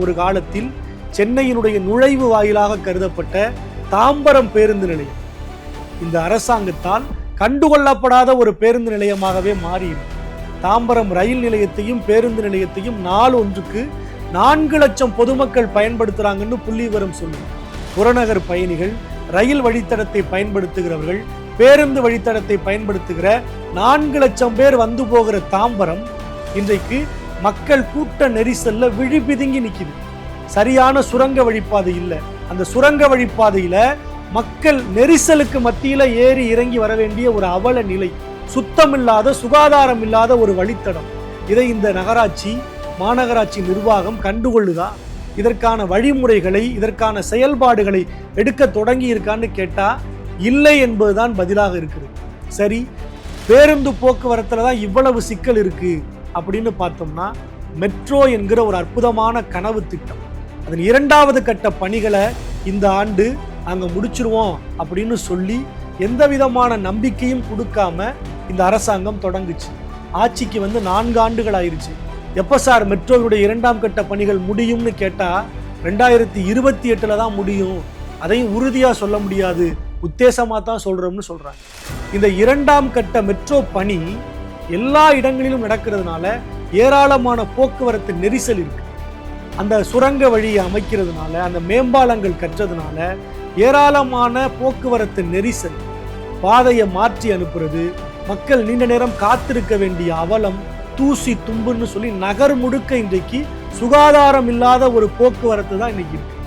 ஒரு காலத்தில் சென்னையினுடைய நுழைவு வாயிலாக கருதப்பட்ட தாம்பரம் பேருந்து நிலையம் இந்த அரசாங்கத்தால் கண்டுகொள்ளப்படாத ஒரு பேருந்து நிலையமாகவே மாறியிருக்கு. தாம்பரம் ரயில் நிலையத்தையும் பேருந்து நிலையத்தையும் நாள் ஒன்றுக்கு 4 லட்சம் பொதுமக்கள் பயன்படுத்துறாங்கன்னு புள்ளிவிவரம் சொல்லுது. புறநகர் பயணிகள், ரயில் வழித்தடத்தை பயன்படுத்துகிறவர்கள், பேருந்து வழித்தடத்தை பயன்படுத்துகிற 4 லட்சம் பேர் வந்து போகிற தாம்பரம் இன்றைக்கு மக்கள் கூட்ட நெரிசல்ல விழிபிதுங்கி நிற்குது. சரியான சுரங்க வழிப்பாதை இல்லை. அந்த சுரங்க வழிப்பாதையில மக்கள் நெரிசலுக்கு மத்தியில ஏறி இறங்கி வர வேண்டிய ஒரு அவல நிலை, சுத்தமில்லாத சுகாதாரம் இல்லாத ஒரு வழித்தடம். இதை இந்த நகராட்சி மாநகராட்சி நிர்வாகம் கண்டுகொள்ளுதா? இதற்கான வழிமுறைகளை, இதற்கான செயல்பாடுகளை எடுக்க தொடங்கி இருக்கான்னு கேட்டா இல்லை என்பதுதான் பதிலாக இருக்கிறது. சரி, பேருந்து போக்குவரத்துல தான் இவ்வளவு சிக்கல் இருக்கு அப்படின்னு பார்த்தோம்னா, மெட்ரோ என்கிற ஒரு அற்புதமான கனவு திட்டம், அதன் 2வது கட்ட பணிகளை இந்த ஆண்டு அங்க முடிச்சிருவோம் அப்படின்னு சொல்லி எந்த விதமான நம்பிக்கையும் கொடுக்காம இந்த அரசாங்கம் தொடங்குச்சு. ஆட்சிக்கு வந்து 4 ஆண்டுகள் ஆயிருச்சு. எப்ப சார் மெட்ரோவுடைய 2ஆம் கட்ட பணிகள் முடியும்னு கேட்டா 2028 தான் முடியும், அதையும் உறுதியா சொல்ல முடியாது, உத்தேசமா தான் சொல்றோம்னு சொல்றாங்க. இந்த 2ஆம் கட்ட மெட்ரோ பணி எல்லா இடங்களிலும் நடக்கிறதுனால ஏராளமான போக்குவரத்து நெரிசல் இருக்கு. அந்த சுரங்க வழியை அமைக்கிறதுனால, அந்த மேம்பாலங்கள் கற்றதுனால ஏராளமான போக்குவரத்து நெரிசல், பாதையை மாற்றி அனுப்புறது, மக்கள் நீண்ட நேரம் காத்திருக்க வேண்டிய அவலம், தூசி தும்புன்னு சொல்லி நகர் முழுக்க இன்றைக்கு சுகாதாரம் இல்லாத ஒரு போக்குவரத்து தான் இன்னைக்கு இருக்கு.